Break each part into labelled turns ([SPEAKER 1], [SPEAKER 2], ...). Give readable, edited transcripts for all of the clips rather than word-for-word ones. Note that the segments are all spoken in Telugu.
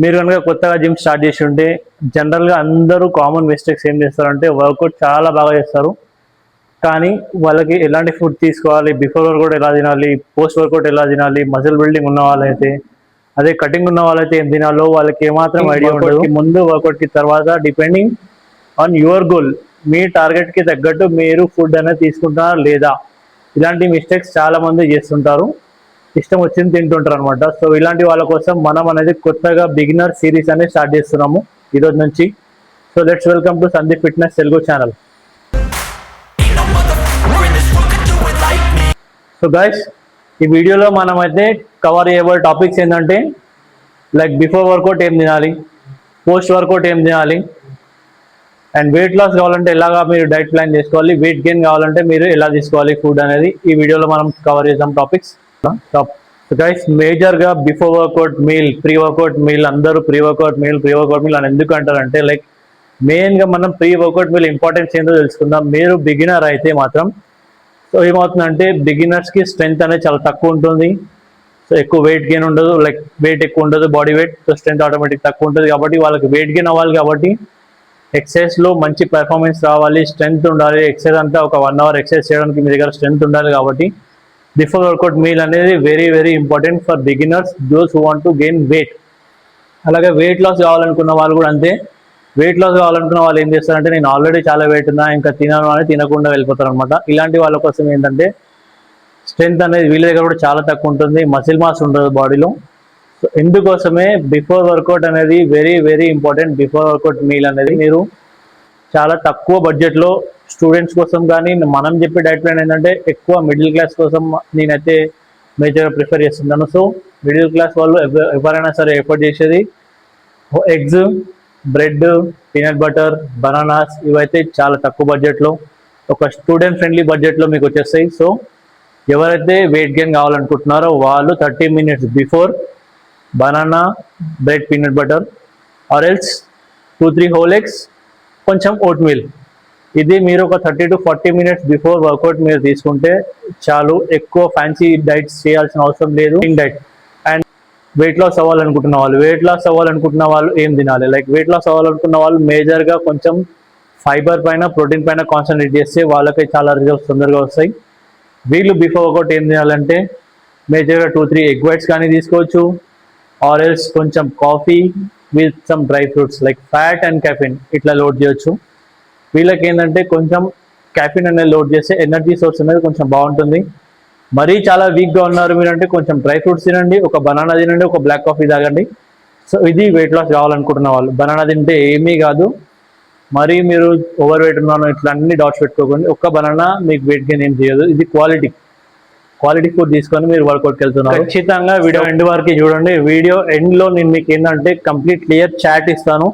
[SPEAKER 1] మీరు కనుక కొత్తగా జిమ్ స్టార్ట్ చేసి ఉంటే జనరల్గా అందరూ కామన్ మిస్టేక్స్ ఏం చేస్తారంటే వర్కౌట్ చాలా బాగా చేస్తారు, కానీ వాళ్ళకి ఎలాంటి ఫుడ్ తీసుకోవాలి, బిఫోర్ వర్కౌట్ ఎలా తినాలి, పోస్ట్ వర్కౌట్ ఎలా తినాలి, మజిల్ బిల్డింగ్ ఉన్న వాళ్ళైతే, అదే కటింగ్ ఉన్న వాళ్ళైతే ఏం తినాలో వాళ్ళకి ఏమాత్రం ఐడియా ఉండదు. ముందు వర్కౌట్కి తర్వాత డిపెండింగ్ ఆన్ యువర్ గోల్, మీ టార్గెట్కి తగ్గట్టు మీరు ఫుడ్ అనేది తీసుకుంటారా లేదా, ఇలాంటి మిస్టేక్స్ చాలా మంది చేస్తుంటారు, ఇష్టం వచ్చింది తింటుంటారు అనమాట. సో ఇలాంటి వాళ్ళ కోసం మనం అనేది కొత్తగా బిగినర్ సిరీస్ అనేది స్టార్ట్ చేస్తున్నాము ఈరోజు నుంచి. So let's welcome to Sandeep fitness Telugu channel. So guys, ఈ వీడియోలో మనమైతే కవర్ చేయబోయే టాపిక్స్ ఏంటంటే లైక్ బిఫోర్ వర్కౌట్ ఏం తినాలి, పోస్ట్ వర్కౌట్ ఏం తినాలి, అండ్ వెయిట్ లాస్ కావాలంటే ఎలాగా మీరు డైట్ ప్లాన్ చేసుకోవాలి, వెయిట్ గెయిన్ కావాలంటే మీరు ఎలా తీసుకోవాలి ఫుడ్ అనేది ఈ వీడియోలో మనం కవర్ చేద్దాం టాపిక్స్. సో గైస్, మేజర్గా before workout meal, pre workout meal, అందరూ ప్రీ వర్కౌట్ మీల్ అని ఎందుకు అంటారంటే లైక్ మెయిన్గా మనం ప్రీ వర్కౌట్ మీల్ ఇంపార్టెన్స్ ఏంటో తెలుసుకుందాం. మీరు బిగినర్ అయితే మాత్రం సో ఏమవుతుందంటే బిగినర్స్కి స్ట్రెంత్ అనేది చాలా తక్కువ ఉంటుంది, సో ఎక్కువ వెయిట్ గెయిన్ ఉండదు, లైక్ వెయిట్ ఎక్కువ ఉండదు body weight, so strength automatic తక్కువ ఉంటుంది. కాబట్టి వాళ్ళకి వెయిట్ గెయిన్ అవ్వాలి, కాబట్టి ఎక్సర్సైజ్లో మంచి పర్ఫార్మెన్స్ రావాలి, స్ట్రెంత్ ఉండాలి. ఎక్సర్సైజ్ అంతా ఒక 1 hour ఎక్సర్సైజ్ చేయడానికి మీ దగ్గర స్ట్రెంత్ ఉండాలి. కాబట్టి బిఫోర్ వర్కౌట్ మీల్ అనేది very very important for beginners, those who want to gain weight. అలాగే వెయిట్ లాస్ కావాలనుకున్న వాళ్ళు కూడా అంతే. వెయిట్ లాస్ కావాలనుకున్న వాళ్ళు ఏం చేస్తారంటే నేను ఆల్రెడీ చాలా వెయిట్ ఉన్నా ఇంకా తినను అని తినకుండా వెళ్ళిపోతారు అనమాట. ఇలాంటి వాళ్ళ కోసం ఏంటంటే స్ట్రెంత్ అనేది వీళ్ళ దగ్గర కూడా చాలా తక్కువ ఉంటుంది, మసిల్ మాస్ ఉండదు బాడీలో. సో ఇందుకోసమే బిఫోర్ వర్కౌట్ అనేది very very important. Before workout meal అనేది మీరు చాలా తక్కువ బడ్జెట్లో స్టూడెంట్స్ కోసం కానీ మనం చెప్పే డైట్ ప్లాన్ ఏంటంటే ఎక్కువ మిడిల్ క్లాస్ కోసం నేనైతే మేజర్గా ప్రిఫర్ చేస్తున్నాను. సో మిడిల్ క్లాస్ వాళ్ళు ఎవరైనా సరే ఎఫర్ట్ చేసేది eggs, bread, peanut butter, bananas, ఇవైతే చాలా తక్కువ బడ్జెట్లో ఒక స్టూడెంట్ ఫ్రెండ్లీ బడ్జెట్లో మీకు వచ్చేస్తాయి. సో ఎవరైతే వెయిట్ గెయిన్ కావాలనుకుంటున్నారో వాళ్ళు 30 minutes before banana, bread, peanut butter or else 2-3 whole eggs, కొంచెం ఓట్ మీల్, ఇది మీరు ఒక 30 to 40 minutes బిఫోర్ వర్కౌట్ మీరు తీసుకుంటే చాలు. ఎక్కువ ఫ్యాన్సీ డైట్స్ చేయాల్సిన అవసరం లేదు. డైట్ అండ్ వెయిట్ లాస్ అవ్వాలనుకుంటున్న వాళ్ళు ఏం తినాలి, లైక్ వెయిట్ లాస్ అవ్వాలనుకున్న వాళ్ళు మేజర్గా కొంచెం ఫైబర్ పైన, ప్రోటీన్ పైన కాన్సన్ట్రేట్ చేస్తే వాళ్ళకి చాలా రిజల్ట్స్ తొందరగా వస్తాయి. వీళ్ళు బిఫోర్ వర్కౌట్ ఏం తినాలంటే మేజర్గా 2-3 egg whites కానీ తీసుకోవచ్చు, ఆర్ ఎల్స్ కొంచెం coffee with some dry fruits like fat and caffeine ఇట్లా లోడ్ చేయొచ్చు. వీళ్ళకి ఏంటంటే కొంచెం కెఫిన్ అనేది లోడ్ చేస్తే ఎనర్జీ సోర్స్ అనేది కొంచెం బాగుంటుంది. మరీ చాలా వీక్గా ఉన్నారు మీరంటే కొంచెం డ్రై ఫ్రూట్స్ తినండి, ఒక బనానా తినండి, ఒక బ్లాక్ కాఫీ తాగండి. సో ఇది వెయిట్ లాస్ కావాలనుకుంటున్న వాళ్ళు. బనానా తింటే ఏమీ కాదు, మరీ మీరు ఓవర్ వెయిట్ ఉన్నాను ఇట్లా అన్ని డాట్స్ పెట్టుకోకండి. ఒక్క బనానా మీకు వెయిట్ గెయిన్ ఏం చేయదు. ఇది క్వాలిటీ ఫుడ్ తీసుకొని మీరు వర్కౌట్కి వెళ్తున్నారు. ఖచ్చితంగా వీడియో ఎండ్ వరకు చూడండి. వీడియో ఎండ్లో నేను మీకు ఏంటంటే కంప్లీట్ క్లియర్ చాట్ ఇస్తాను.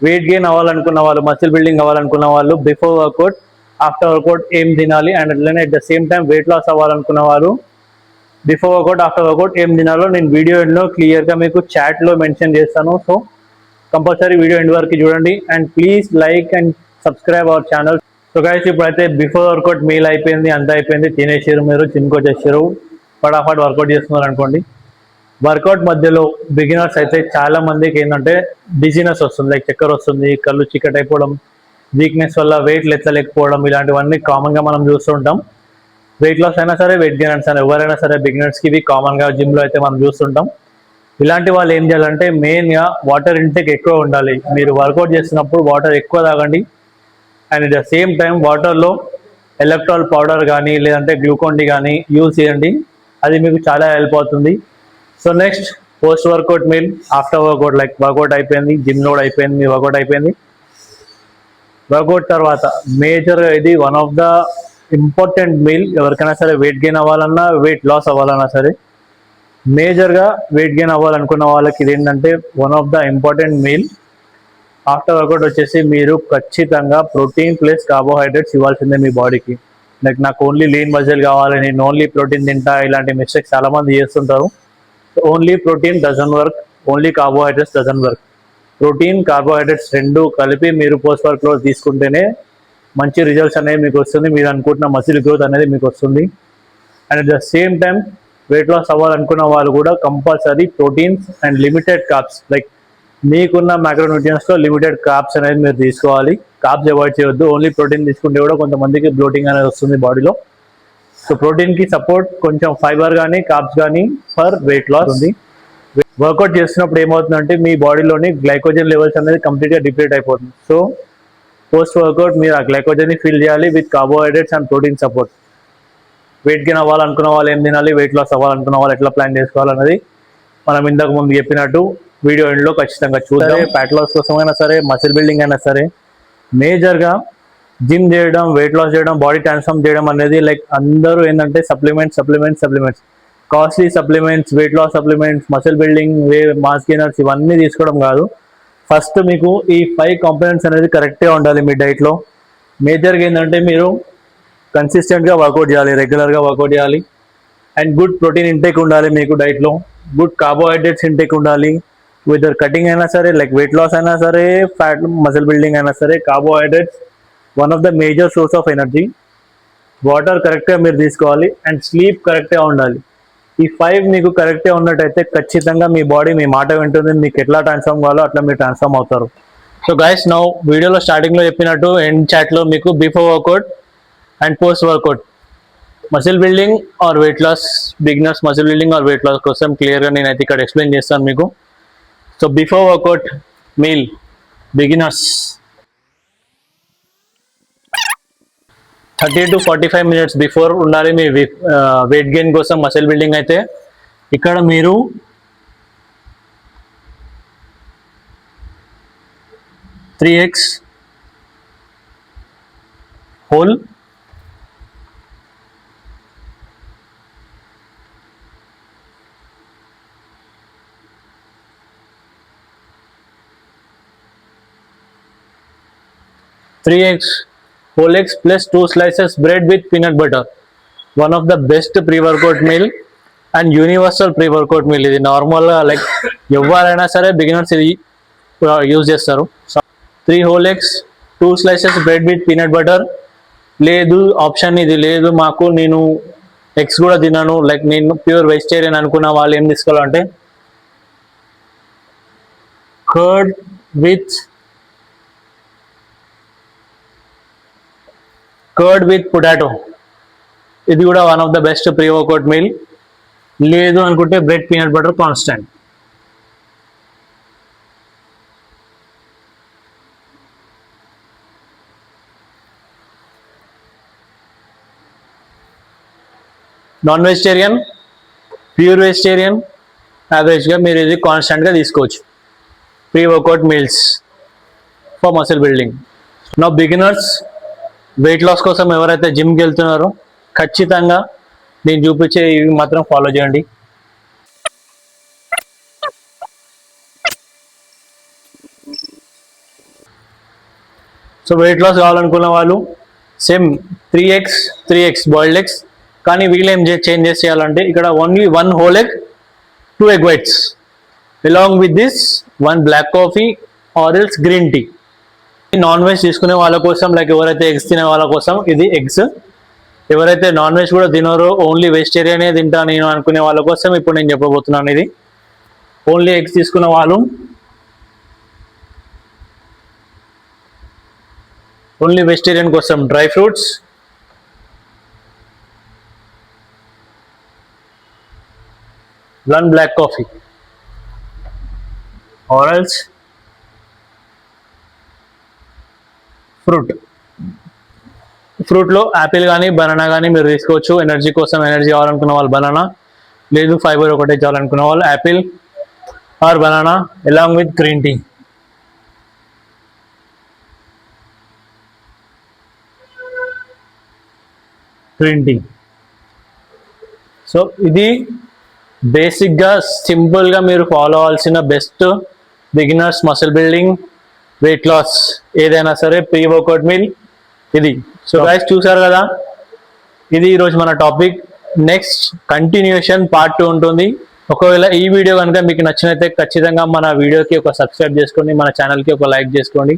[SPEAKER 1] వెయిట్ గెయిన్ అవ్వాలనుకున్న వాళ్ళు, మసిల్ బిల్డింగ్ అవ్వాలనుకున్న వాళ్ళు బిఫోర్ వర్కౌట్, ఆఫ్టర్ వర్కౌట్ ఏం తినాలి, అండ్ అట్లనే at the same time weight loss అవ్వాలనుకున్న వాళ్ళు బిఫోర్ వర్కౌట్, ఆఫ్టర్ వర్కౌట్ ఏం తినాలో నేను వీడియో ఎండ్లో క్లియర్గా మీకు చాట్లో మెన్షన్ చేస్తాను. సో కంపల్సరీ వీడియో ఎండ్ వరకు చూడండి and please like and subscribe our channel. So guys, ఇప్పుడైతే బిఫోర్ వర్కౌట్ మీల్ అయిపోయింది, అంతా అయిపోయింది, తినేసారు, మీరు జిమ్కి వచ్చేసారు, ఫటాఫట్ వర్కౌట్ చేస్తున్నారు అనుకోండి. వర్కౌట్ మధ్యలో బిగినర్స్ అయితే చాలా మందికి ఏంటంటే డిజీనెస్ వస్తుంది, లైక్ చక్కెర వస్తుంది, కళ్ళు చీకటి అయిపోవడం, వీక్నెస్ వల్ల వెయిట్ ఎత్తలేకపోవడం, ఇలాంటివన్నీ కామన్గా మనం చూస్తూ ఉంటాం. వెయిట్ లాస్ అయినా సరే, వెయిట్ గెయిన్ అయినా సరే, ఎవరైనా సరే బిగినర్స్కి ఇవి కామన్గా జిమ్లో అయితే మనం చూస్తుంటాం. ఇలాంటి వాళ్ళు ఏం చేయాలంటే మెయిన్గా వాటర్ ఇంటేక్ ఎక్కువ ఉండాలి. మీరు వర్కౌట్ చేస్తున్నప్పుడు వాటర్ ఎక్కువ తాగండి and at the same time వాటర్లో ఎలక్ట్రాల్ పౌడర్ కానీ లేదంటే గ్లూకాన్ డి కానీ యూజ్ చేయండి, అది మీకు చాలా హెల్ప్ అవుతుంది. So next post workout meal, after workout, like workout అయిపోయింది, జిమ్ లోడ్ అయిపోయింది, మీ వర్కౌట్ అయిపోయింది. వర్కౌట్ తర్వాత మేజర్గా ఇది one of the important meal. ఎవరికైనా సరే వెయిట్ గెయిన్ అవ్వాలన్నా, వెయిట్ లాస్ అవ్వాలన్నా సరే, మేజర్గా వెయిట్ గెయిన్ అవ్వాలనుకున్న వాళ్ళకి ఇది ఏంటంటే one of the important meal. After workout వచ్చేసి మీరు ఖచ్చితంగా ప్రోటీన్ ప్లస్ కార్బోహైడ్రేట్స్ ఇవ్వాల్సిందే మీ బాడీకి. లైక్ నాకు ఓన్లీ లీన్ మజిల్ కావాలి, నేను ఓన్లీ ప్రోటీన్ తింటా, ఇలాంటి మిస్టేక్స్ చాలామంది చేస్తుంటారు. Only protein doesn't work, only carbohydrates doesn't work. Protein, carbohydrates రెండు కలిపి మీరు పోస్ట్ వర్క్లో తీసుకుంటేనే మంచి రిజల్ట్స్ అనేవి మీకు వస్తుంది, మీరు అనుకుంటున్న మసిల్ గ్రోత్ అనేది మీకు వస్తుంది. And at the same time weight loss అవ్వాలనుకున్న వాళ్ళు కూడా compulsory proteins and limited carbs, like మీకున్న మైక్రోన్యూట్రియన్స్లో లిమిటెడ్ కార్బ్స్ అనేది మీరు తీసుకోవాలి. కార్బ్స్ అవాయిడ్ చేయొద్దు. ఓన్లీ ప్రోటీన్ తీసుకుంటే కూడా కొంతమందికి బ్లోటింగ్ అనేది వస్తుంది బాడీలో. సో ప్రోటీన్కి సపోర్ట్ కొంచెం ఫైబర్ కానీ కార్బ్స్ కానీ ఫర్ వెయిట్ లాస్ ఉంది. వర్కౌట్ చేస్తున్నప్పుడు ఏమవుతుందంటే మీ బాడీలోని గ్లైకోజన్ లెవెల్స్ అనేది కంప్లీట్గా డిప్లీట్ అయిపోతుంది. సో పోస్ట్ వర్కౌట్ మీరు ఆ గ్లైకోజన్ని ఫిల్ చేయాలి with carbohydrates and protein support. Weight gain అవ్వాలనుకున్న వాళ్ళు ఏం తినాలి, వెయిట్ లాస్ అవ్వాలనుకున్న వాళ్ళు ఎట్లా ప్లాన్ చేసుకోవాలన్నది మనం ఇంతకు ముందు చెప్పినట్టు వీడియో ఎండ్లో ఖచ్చితంగా చూద్దాం. ఫ్యాట్ లాస్ కోసమైనా సరే, మసిల్ బిల్డింగ్ అయినా సరే, మేజర్గా జిమ్ చేయడం, వెయిట్ లాస్ చేయడం, బాడీ ట్రాన్స్ఫార్మ్ చేయడం అనేది లైక్ అందరూ ఏంటంటే supplements costly supplements, weight loss supplements, muscle building, mass gainers ఇవన్నీ తీసుకోవడం కాదు. ఫస్ట్ మీకు ఈ 5 కాంపోనెంట్స్ అనేది కరెక్ట్గా ఉండాలి మీ డైట్లో. మేజర్గా ఏంటంటే మీరు కన్సిస్టెంట్గా వర్కౌట్ చేయాలి, రెగ్యులర్గా వర్కౌట్ చేయాలి. అండ్ గుడ్ ప్రోటీన్ ఇంటేక్ ఉండాలి మీకు డైట్లో. గుడ్ కార్బోహైడ్రేట్స్ ఇంటేక్ ఉండాలి. వెదర్ కటింగ్ అయినా సరే, లైక్ వెయిట్ లాస్ అయినా సరే, ఫ్యాట్ మసిల్ బిల్డింగ్ అయినా సరే, carbohydrates one of the major source of energy. Water కరెక్ట్గా మీరు తీసుకోవాలి. అండ్ స్లీప్ కరెక్ట్గా ఉండాలి. ఈ 5 మీకు కరెక్ట్గా ఉన్నట్టయితే ఖచ్చితంగా మీ బాడీ మీ మాట వింటుంది. మీకు ఎట్లా ట్రాన్స్ఫార్మ్ కావాలో అట్లా మీరు ట్రాన్స్ఫార్మ్ అవుతారు. సో గైస్, నౌ వీడియోలో స్టార్టింగ్లో చెప్పినట్టు ఎండ్ చాట్లో మీకు before workout and post workout muscle building or weight loss, beginners muscle building or weight loss కోసం క్లియర్గా నేనైతే ఇక్కడ ఎక్స్ప్లెయిన్ చేస్తాను మీకు. So before workout meal beginners 30 to 45 minutes before ఉండాలి మీ వెయిట్ గెయిన్ కోసం. మసిల్ బిల్డింగ్ అయితే ఇక్కడ మీరు 3x whole, 3x whole eggs plus 2 slices bread with peanut butter. One of the best pre-workout meal and universal pre-workout meal. ఇది నార్మల్గా లైక్ ఎవరైనా సరే బిగినర్స్ ఇది యూజ్ చేస్తారు. 3 whole eggs, 2 slices bread with peanut butter. లేదు ఆప్షన్ ఇది లేదు మాకు, నేను ఎగ్స్ కూడా తిన్నాను, లైక్ నేను ప్యూర్ వెజిటేరియన్ అనుకున్న వాళ్ళు ఏం తీసుకోవాలంటే కర్డ్ విత్ పొటాటో. ఇది కూడా one of the best pre workout meal. లేదు అనుకుంటే bread peanut butter constant. Non vegetarian, pure vegetarian, యావరేజ్గా మీరు ఇది కాన్స్టెంట్గా తీసుకోవచ్చు. Pre workout meals for muscle building. నా బిగినర్స్ వెయిట్ లాస్ కోసం ఎవరైతే జిమ్కి వెళ్తున్నారో ఖచ్చితంగా నేను చూపించే ఇవి మాత్రం ఫాలో చేయండి. సో వెయిట్ లాస్ కావాలనుకున్న వాళ్ళు సేమ్ 3x బాయిల్డ్ ఎగ్స్, కానీ వీళ్ళు ఏం చేంజెస్ చేయాలంటే ఇక్కడ only 1 whole egg, 2 egg whites along with this 1 black coffee or else green tea. Non veg తీసుకునే వాళ్ళ కోసం, లైక్ ఎవరైతే ఎగ్స్ తినే వాళ్ళ కోసం ఇది ఎగ్స్. ఎవరైతే నాన్ వెజ్ కూడా తినరో, ఓన్లీ వెజిటేరియనే తింటా నేను అనుకునే వాళ్ళ కోసం ఇప్పుడు నేను చెప్పబోతున్నాను. ఇది ఓన్లీ ఎగ్స్ తీసుకున్న వాళ్ళు, ఓన్లీ వెజిటేరియన్ కోసం dry fruits, 1 black coffee or else ఫ్రూట్లో యాపిల్ కానీ బనానా కానీ మీరు తీసుకోవచ్చు. ఎనర్జీ కోసం, ఎనర్జీ కావాలనుకున్న వాళ్ళు బనానా, లేదు ఫైబర్ ఒకటే చాలనుకున్న వాళ్ళు apple or banana along with green tea. So ఇది బేసిక్గా సింపుల్గా మీరు ఫాలో అవ్వాల్సిన best beginners muscle building, weight loss ఏదైనా సరే ప్రీ వర్కౌట్ మీల్ ఇది. సో గైస్ చూసారు కదా, ఇది ఈరోజు మన టాపిక్. నెక్స్ట్ కంటిన్యూషన్ పార్ట్ 2 ఉంటుంది. ఒకవేళ ఈ వీడియో కనుక మీకు నచ్చినైతే ఖచ్చితంగా మన వీడియోకి ఒక సబ్స్క్రైబ్ చేసుకోండి, మన ఛానల్కి ఒక లైక్ చేసుకోండి.